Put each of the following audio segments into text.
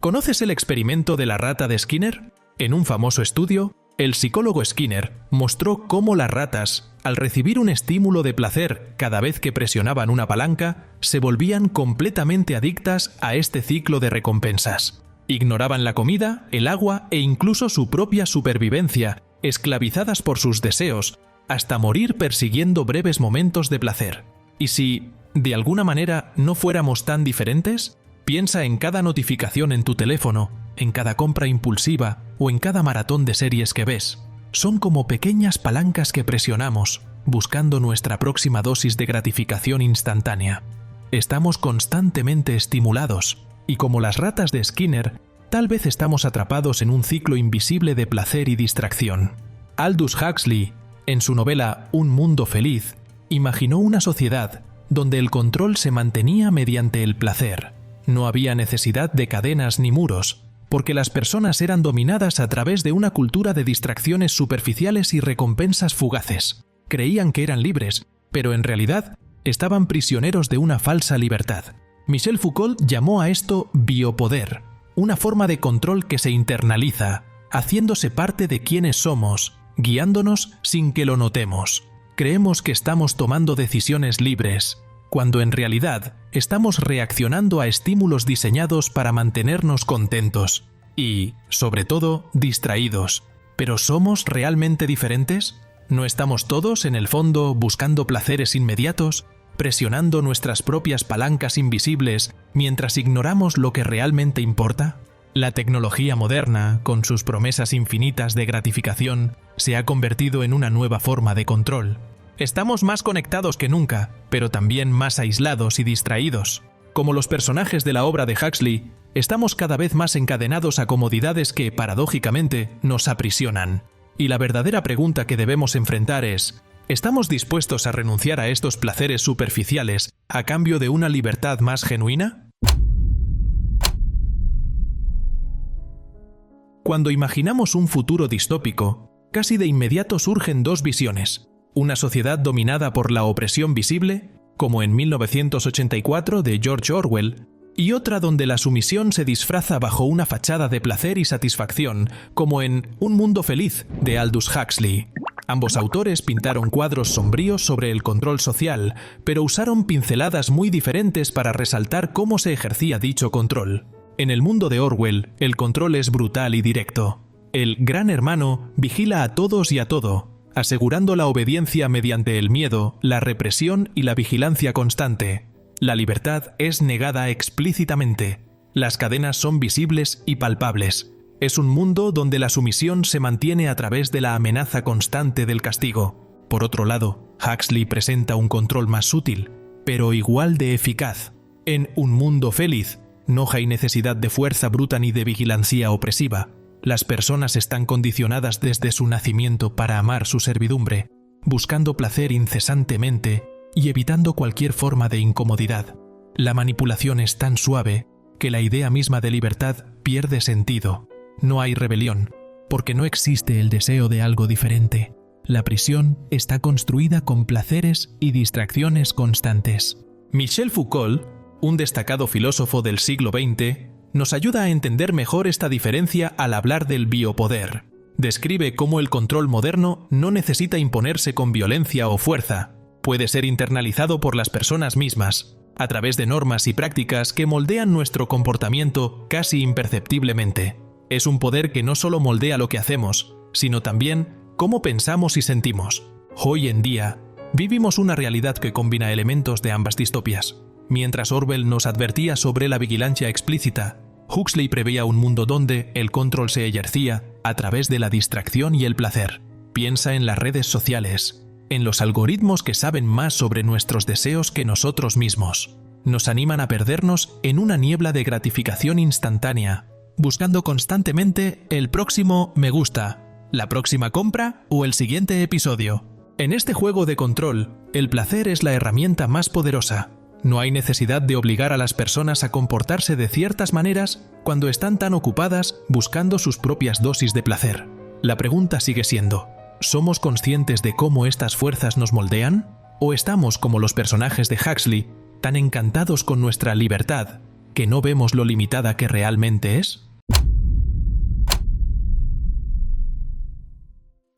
¿Conoces el experimento de la rata de Skinner? En un famoso estudio, el psicólogo Skinner mostró cómo las ratas, al recibir un estímulo de placer cada vez que presionaban una palanca, se volvían completamente adictas a este ciclo de recompensas. Ignoraban la comida, el agua e incluso su propia supervivencia, esclavizadas por sus deseos, hasta morir persiguiendo breves momentos de placer. ¿Y si, de alguna manera, no fuéramos tan diferentes? Piensa en cada notificación en tu teléfono, en cada compra impulsiva o en cada maratón de series que ves. Son como pequeñas palancas que presionamos, buscando nuestra próxima dosis de gratificación instantánea. Estamos constantemente estimulados, y como las ratas de Skinner, tal vez estamos atrapados en un ciclo invisible de placer y distracción. Aldous Huxley, en su novela Un mundo feliz, imaginó una sociedad donde el control se mantenía mediante el placer. No había necesidad de cadenas ni muros, porque las personas eran dominadas a través de una cultura de distracciones superficiales y recompensas fugaces. Creían que eran libres, pero en realidad estaban prisioneros de una falsa libertad. Michel Foucault llamó a esto biopoder, una forma de control que se internaliza, haciéndose parte de quienes somos, guiándonos sin que lo notemos. Creemos que estamos tomando decisiones libres, cuando en realidad estamos reaccionando a estímulos diseñados para mantenernos contentos y, sobre todo, distraídos. ¿Pero somos realmente diferentes? ¿No estamos todos, en el fondo, buscando placeres inmediatos, presionando nuestras propias palancas invisibles mientras ignoramos lo que realmente importa? La tecnología moderna, con sus promesas infinitas de gratificación, se ha convertido en una nueva forma de control. Estamos más conectados que nunca, pero también más aislados y distraídos. Como los personajes de la obra de Huxley, estamos cada vez más encadenados a comodidades que, paradójicamente, nos aprisionan. Y la verdadera pregunta que debemos enfrentar es: ¿estamos dispuestos a renunciar a estos placeres superficiales a cambio de una libertad más genuina? Cuando imaginamos un futuro distópico, casi de inmediato surgen dos visiones. Una sociedad dominada por la opresión visible, como en 1984 de George Orwell, y otra donde la sumisión se disfraza bajo una fachada de placer y satisfacción, como en Un mundo feliz de Aldous Huxley. Ambos autores pintaron cuadros sombríos sobre el control social, pero usaron pinceladas muy diferentes para resaltar cómo se ejercía dicho control. En el mundo de Orwell, el control es brutal y directo. El gran hermano vigila a todos y a todo, asegurando la obediencia mediante el miedo, la represión y la vigilancia constante. La libertad es negada explícitamente. Las cadenas son visibles y palpables. Es un mundo donde la sumisión se mantiene a través de la amenaza constante del castigo. Por otro lado, Huxley presenta un control más sutil, pero igual de eficaz. En Un mundo feliz, no hay necesidad de fuerza bruta ni de vigilancia opresiva. Las personas están condicionadas desde su nacimiento para amar su servidumbre, buscando placer incesantemente y evitando cualquier forma de incomodidad. La manipulación es tan suave que la idea misma de libertad pierde sentido. No hay rebelión, porque no existe el deseo de algo diferente. La prisión está construida con placeres y distracciones constantes. Michel Foucault, un destacado filósofo del siglo XX, nos ayuda a entender mejor esta diferencia al hablar del biopoder. Describe cómo el control moderno no necesita imponerse con violencia o fuerza. Puede ser internalizado por las personas mismas, a través de normas y prácticas que moldean nuestro comportamiento casi imperceptiblemente. Es un poder que no solo moldea lo que hacemos, sino también cómo pensamos y sentimos. Hoy en día, vivimos una realidad que combina elementos de ambas distopias. Mientras Orwell nos advertía sobre la vigilancia explícita, Huxley preveía un mundo donde el control se ejercía a través de la distracción y el placer. Piensa en las redes sociales, en los algoritmos que saben más sobre nuestros deseos que nosotros mismos. Nos animan a perdernos en una niebla de gratificación instantánea, buscando constantemente el próximo me gusta, la próxima compra o el siguiente episodio. En este juego de control, el placer es la herramienta más poderosa. No hay necesidad de obligar a las personas a comportarse de ciertas maneras cuando están tan ocupadas buscando sus propias dosis de placer. La pregunta sigue siendo: ¿somos conscientes de cómo estas fuerzas nos moldean? ¿O estamos, como los personajes de Huxley, tan encantados con nuestra libertad que no vemos lo limitada que realmente es?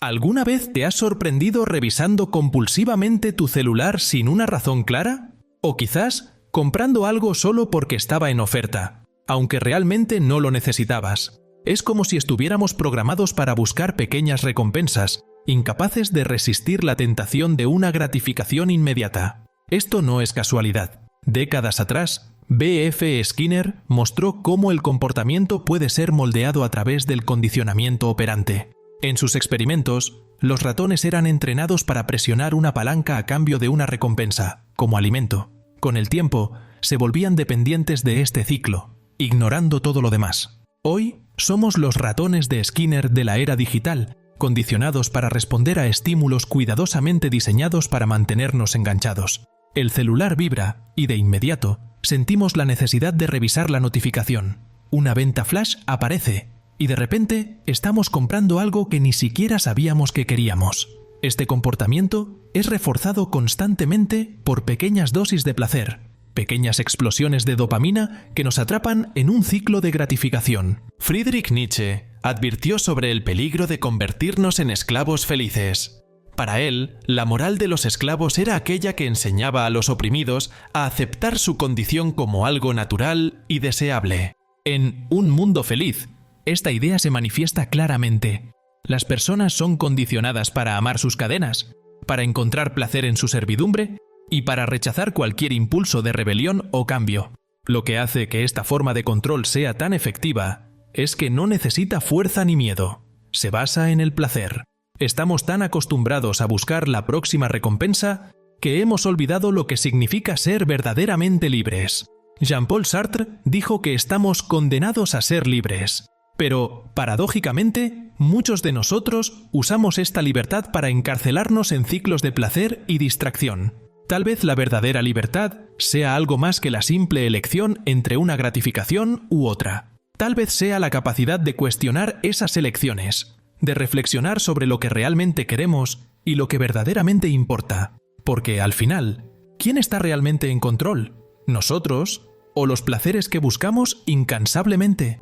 ¿Alguna vez te has sorprendido revisando compulsivamente tu celular sin una razón clara? ¿O quizás comprando algo solo porque estaba en oferta, aunque realmente no lo necesitabas? Es como si estuviéramos programados para buscar pequeñas recompensas, incapaces de resistir la tentación de una gratificación inmediata. Esto no es casualidad. Décadas atrás, B.F. Skinner mostró cómo el comportamiento puede ser moldeado a través del condicionamiento operante. En sus experimentos, los ratones eran entrenados para presionar una palanca a cambio de una recompensa, como alimento. Con el tiempo, se volvían dependientes de este ciclo, ignorando todo lo demás. Hoy, somos los ratones de Skinner de la era digital, condicionados para responder a estímulos cuidadosamente diseñados para mantenernos enganchados. El celular vibra y, de inmediato, sentimos la necesidad de revisar la notificación. Una venta flash aparece y de repente estamos comprando algo que ni siquiera sabíamos que queríamos. Este comportamiento es reforzado constantemente por pequeñas dosis de placer, pequeñas explosiones de dopamina que nos atrapan en un ciclo de gratificación. Friedrich Nietzsche advirtió sobre el peligro de convertirnos en esclavos felices. Para él, la moral de los esclavos era aquella que enseñaba a los oprimidos a aceptar su condición como algo natural y deseable. En Un mundo feliz, esta idea se manifiesta claramente. Las personas son condicionadas para amar sus cadenas, para encontrar placer en su servidumbre y para rechazar cualquier impulso de rebelión o cambio. Lo que hace que esta forma de control sea tan efectiva es que no necesita fuerza ni miedo. Se basa en el placer. Estamos tan acostumbrados a buscar la próxima recompensa que hemos olvidado lo que significa ser verdaderamente libres. Jean-Paul Sartre dijo que estamos condenados a ser libres. Pero, paradójicamente, muchos de nosotros usamos esta libertad para encarcelarnos en ciclos de placer y distracción. Tal vez la verdadera libertad sea algo más que la simple elección entre una gratificación u otra. Tal vez sea la capacidad de cuestionar esas elecciones, de reflexionar sobre lo que realmente queremos y lo que verdaderamente importa. Porque, al final, ¿quién está realmente en control? ¿Nosotros o los placeres que buscamos incansablemente?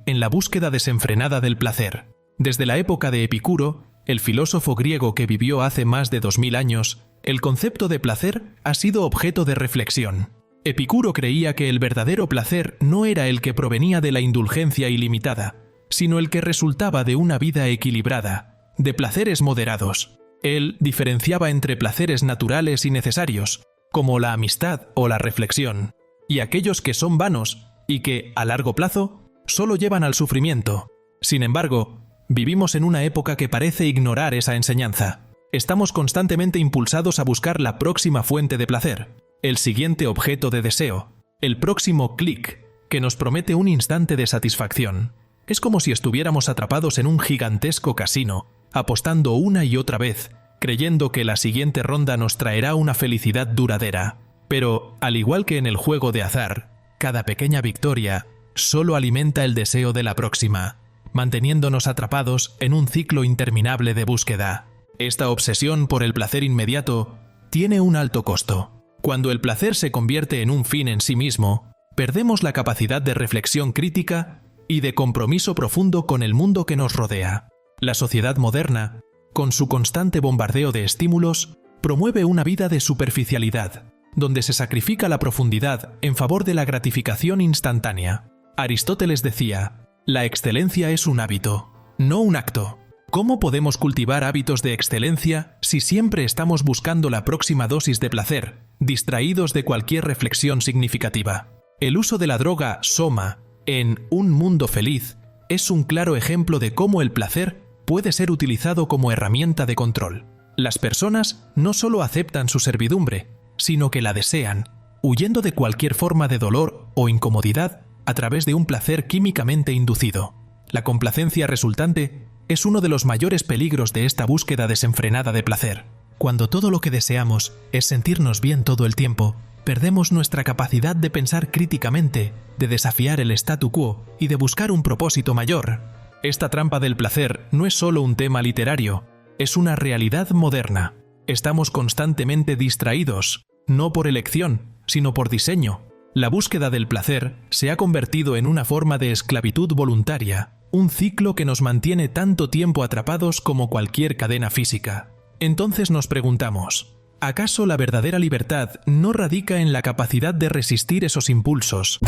En la búsqueda desenfrenada del placer. Desde la época de Epicuro, el filósofo griego que vivió hace más de 2000 años, el concepto de placer ha sido objeto de reflexión. Epicuro creía que el verdadero placer no era el que provenía de la indulgencia ilimitada, sino el que resultaba de una vida equilibrada, de placeres moderados. Él diferenciaba entre placeres naturales y necesarios, como la amistad o la reflexión, y aquellos que son vanos y que, a largo plazo, solo llevan al sufrimiento. Sin embargo, vivimos en una época que parece ignorar esa enseñanza. Estamos constantemente impulsados a buscar la próxima fuente de placer, el siguiente objeto de deseo, el próximo clic, que nos promete un instante de satisfacción. Es como si estuviéramos atrapados en un gigantesco casino, apostando una y otra vez, creyendo que la siguiente ronda nos traerá una felicidad duradera. Pero, al igual que en el juego de azar, cada pequeña victoria solo alimenta el deseo de la próxima, manteniéndonos atrapados en un ciclo interminable de búsqueda. Esta obsesión por el placer inmediato tiene un alto costo. Cuando el placer se convierte en un fin en sí mismo, perdemos la capacidad de reflexión crítica y de compromiso profundo con el mundo que nos rodea. La sociedad moderna, con su constante bombardeo de estímulos, promueve una vida de superficialidad, donde se sacrifica la profundidad en favor de la gratificación instantánea. Aristóteles decía: la excelencia es un hábito, no un acto. ¿Cómo podemos cultivar hábitos de excelencia si siempre estamos buscando la próxima dosis de placer, distraídos de cualquier reflexión significativa? El uso de la droga soma en Un mundo feliz es un claro ejemplo de cómo el placer puede ser utilizado como herramienta de control. Las personas no solo aceptan su servidumbre, sino que la desean, huyendo de cualquier forma de dolor o incomodidad a través de un placer químicamente inducido. La complacencia resultante es uno de los mayores peligros de esta búsqueda desenfrenada de placer. Cuando todo lo que deseamos es sentirnos bien todo el tiempo, perdemos nuestra capacidad de pensar críticamente, de desafiar el statu quo y de buscar un propósito mayor. Esta trampa del placer no es solo un tema literario, es una realidad moderna. Estamos constantemente distraídos, no por elección, sino por diseño. La búsqueda del placer se ha convertido en una forma de esclavitud voluntaria, un ciclo que nos mantiene tanto tiempo atrapados como cualquier cadena física. Entonces nos preguntamos, ¿acaso la verdadera libertad no radica en la capacidad de resistir esos impulsos?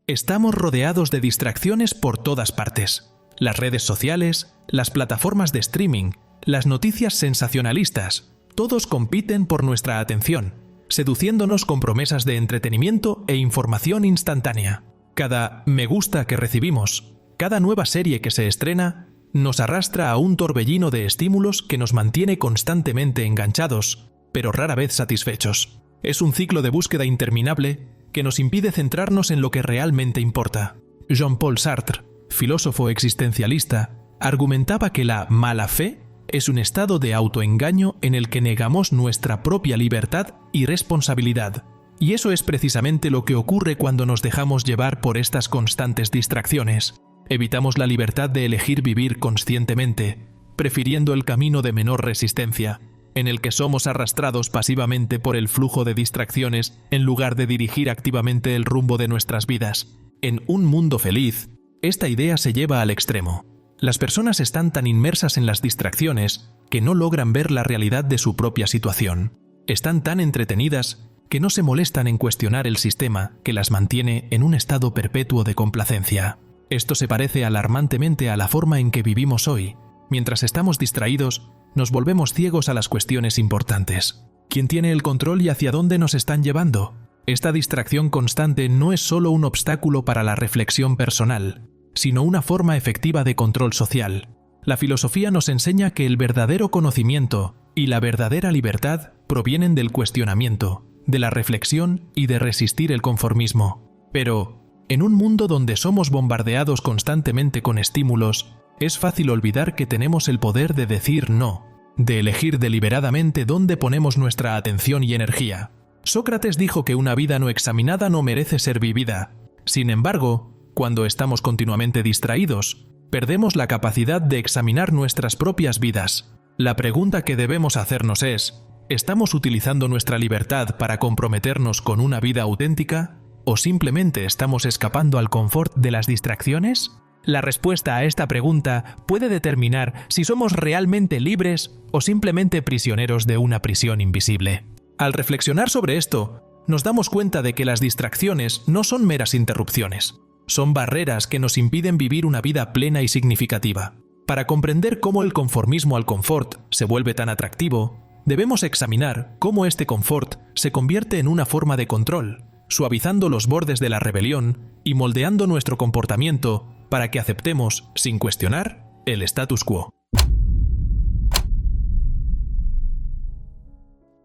Estamos rodeados de distracciones por todas partes. Las redes sociales, las plataformas de streaming, las noticias sensacionalistas, todos compiten por nuestra atención, seduciéndonos con promesas de entretenimiento e información instantánea. Cada me gusta que recibimos, cada nueva serie que se estrena, nos arrastra a un torbellino de estímulos que nos mantiene constantemente enganchados, pero rara vez satisfechos. Es un ciclo de búsqueda interminable que nos impide centrarnos en lo que realmente importa. Jean-Paul Sartre, filósofo existencialista, argumentaba que la mala fe es un estado de autoengaño en el que negamos nuestra propia libertad y responsabilidad. Y eso es precisamente lo que ocurre cuando nos dejamos llevar por estas constantes distracciones. Evitamos la libertad de elegir vivir conscientemente, prefiriendo el camino de menor resistencia, en el que somos arrastrados pasivamente por el flujo de distracciones en lugar de dirigir activamente el rumbo de nuestras vidas. En un mundo feliz, esta idea se lleva al extremo. Las personas están tan inmersas en las distracciones que no logran ver la realidad de su propia situación. Están tan entretenidas que no se molestan en cuestionar el sistema que las mantiene en un estado perpetuo de complacencia. Esto se parece alarmantemente a la forma en que vivimos hoy. Mientras estamos distraídos, nos volvemos ciegos a las cuestiones importantes. ¿Quién tiene el control y hacia dónde nos están llevando? Esta distracción constante no es solo un obstáculo para la reflexión personal, sino una forma efectiva de control social. La filosofía nos enseña que el verdadero conocimiento y la verdadera libertad provienen del cuestionamiento, de la reflexión y de resistir el conformismo. Pero, en un mundo donde somos bombardeados constantemente con estímulos, es fácil olvidar que tenemos el poder de decir no, de elegir deliberadamente dónde ponemos nuestra atención y energía. Sócrates dijo que una vida no examinada no merece ser vivida. Sin embargo, cuando estamos continuamente distraídos, perdemos la capacidad de examinar nuestras propias vidas. La pregunta que debemos hacernos es, ¿estamos utilizando nuestra libertad para comprometernos con una vida auténtica? ¿O simplemente estamos escapando al confort de las distracciones? La respuesta a esta pregunta puede determinar si somos realmente libres o simplemente prisioneros de una prisión invisible. Al reflexionar sobre esto, nos damos cuenta de que las distracciones no son meras interrupciones. Son barreras que nos impiden vivir una vida plena y significativa. Para comprender cómo el conformismo al confort se vuelve tan atractivo, debemos examinar cómo este confort se convierte en una forma de control, suavizando los bordes de la rebelión y moldeando nuestro comportamiento para que aceptemos, sin cuestionar, el status quo.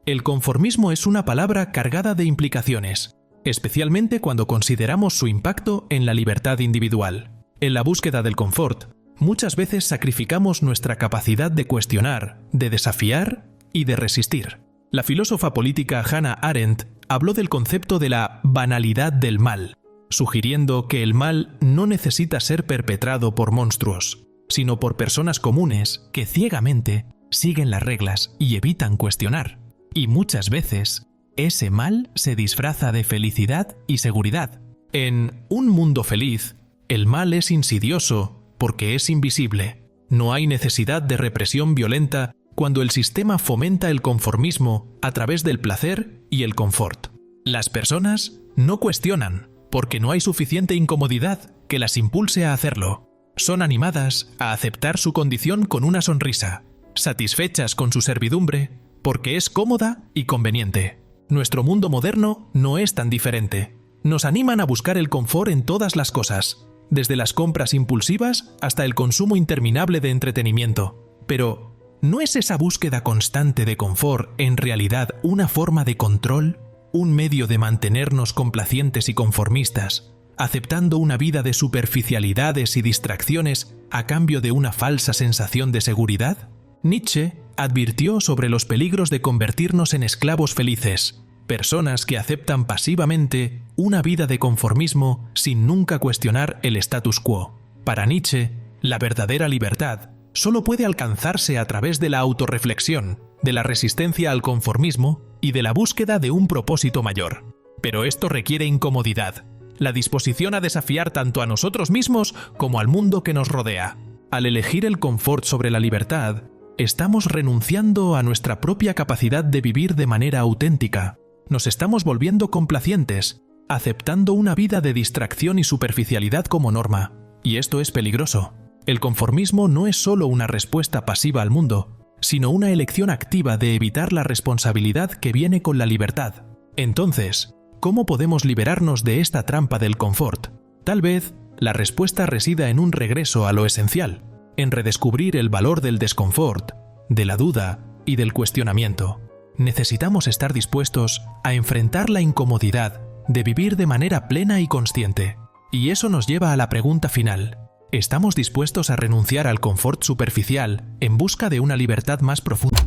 El conformismo es una palabra cargada de implicaciones, especialmente cuando consideramos su impacto en la libertad individual. En la búsqueda del confort, muchas veces sacrificamos nuestra capacidad de cuestionar, de desafiar y de resistir. La filósofa política Hannah Arendt habló del concepto de la banalidad del mal, sugiriendo que el mal no necesita ser perpetrado por monstruos, sino por personas comunes que ciegamente siguen las reglas y evitan cuestionar. Y muchas veces, ese mal se disfraza de felicidad y seguridad. En un mundo feliz, el mal es insidioso porque es invisible. No hay necesidad de represión violenta cuando el sistema fomenta el conformismo a través del placer y el confort. Las personas no cuestionan porque no hay suficiente incomodidad que las impulse a hacerlo. Son animadas a aceptar su condición con una sonrisa, satisfechas con su servidumbre porque es cómoda y conveniente. Nuestro mundo moderno no es tan diferente. Nos animan a buscar el confort en todas las cosas, desde las compras impulsivas hasta el consumo interminable de entretenimiento. Pero, ¿no es esa búsqueda constante de confort en realidad una forma de control? Un medio de mantenernos complacientes y conformistas, aceptando una vida de superficialidades y distracciones a cambio de una falsa sensación de seguridad? Nietzsche advirtió sobre los peligros de convertirnos en esclavos felices, personas que aceptan pasivamente una vida de conformismo sin nunca cuestionar el status quo. Para Nietzsche, la verdadera libertad solo puede alcanzarse a través de la autorreflexión, de la resistencia al conformismo y de la búsqueda de un propósito mayor. Pero esto requiere incomodidad, la disposición a desafiar tanto a nosotros mismos como al mundo que nos rodea. Al elegir el confort sobre la libertad, estamos renunciando a nuestra propia capacidad de vivir de manera auténtica. Nos estamos volviendo complacientes, aceptando una vida de distracción y superficialidad como norma. Y esto es peligroso. El conformismo no es solo una respuesta pasiva al mundo, sino una elección activa de evitar la responsabilidad que viene con la libertad. Entonces, ¿cómo podemos liberarnos de esta trampa del confort? Tal vez la respuesta resida en un regreso a lo esencial, en redescubrir el valor del desconfort, de la duda y del cuestionamiento. Necesitamos estar dispuestos a enfrentar la incomodidad de vivir de manera plena y consciente. Y eso nos lleva a la pregunta final. ¿Estamos dispuestos a renunciar al confort superficial en busca de una libertad más profunda?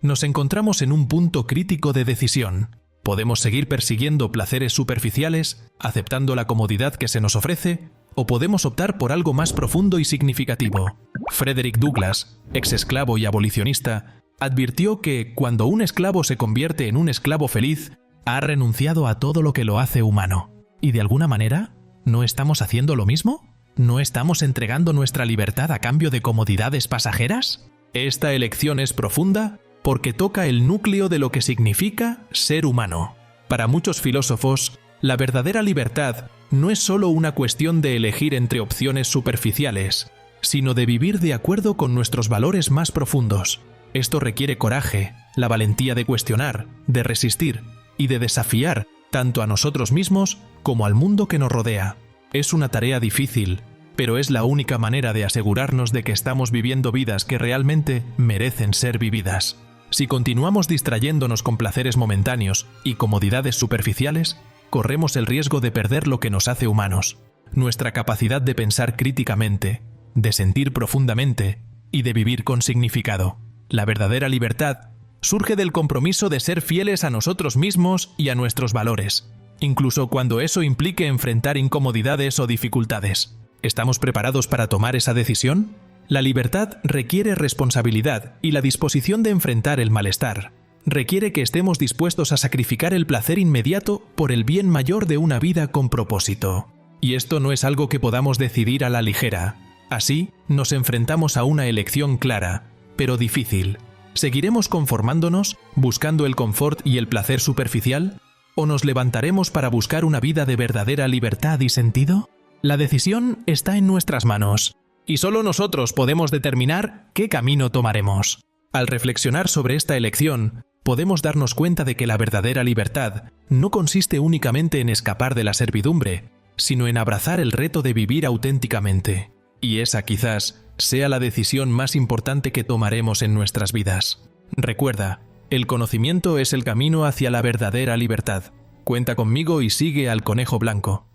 Nos encontramos en un punto crítico de decisión. Podemos seguir persiguiendo placeres superficiales, aceptando la comodidad que se nos ofrece, o podemos optar por algo más profundo y significativo. Frederick Douglass, ex esclavo y abolicionista, advirtió que cuando un esclavo se convierte en un esclavo feliz, ha renunciado a todo lo que lo hace humano. ¿Y de alguna manera, no estamos haciendo lo mismo? ¿No estamos entregando nuestra libertad a cambio de comodidades pasajeras? Esta elección es profunda porque toca el núcleo de lo que significa ser humano. Para muchos filósofos, la verdadera libertad no es solo una cuestión de elegir entre opciones superficiales, sino de vivir de acuerdo con nuestros valores más profundos. Esto requiere coraje, la valentía de cuestionar, de resistir y de desafiar tanto a nosotros mismos como al mundo que nos rodea. Es una tarea difícil, pero es la única manera de asegurarnos de que estamos viviendo vidas que realmente merecen ser vividas. Si continuamos distrayéndonos con placeres momentáneos y comodidades superficiales, corremos el riesgo de perder lo que nos hace humanos, nuestra capacidad de pensar críticamente, de sentir profundamente y de vivir con significado. La verdadera libertad surge del compromiso de ser fieles a nosotros mismos y a nuestros valores, incluso cuando eso implique enfrentar incomodidades o dificultades. ¿Estamos preparados para tomar esa decisión? La libertad requiere responsabilidad y la disposición de enfrentar el malestar. Requiere que estemos dispuestos a sacrificar el placer inmediato por el bien mayor de una vida con propósito. Y esto no es algo que podamos decidir a la ligera. Así, nos enfrentamos a una elección clara, pero difícil. ¿Seguiremos conformándonos, buscando el confort y el placer superficial? ¿O nos levantaremos para buscar una vida de verdadera libertad y sentido? La decisión está en nuestras manos, y solo nosotros podemos determinar qué camino tomaremos. Al reflexionar sobre esta elección, podemos darnos cuenta de que la verdadera libertad no consiste únicamente en escapar de la servidumbre, sino en abrazar el reto de vivir auténticamente. Y esa quizás sea la decisión más importante que tomaremos en nuestras vidas. Recuerda, el conocimiento es el camino hacia la verdadera libertad. Cuenta conmigo y sigue al Conejo Blanco.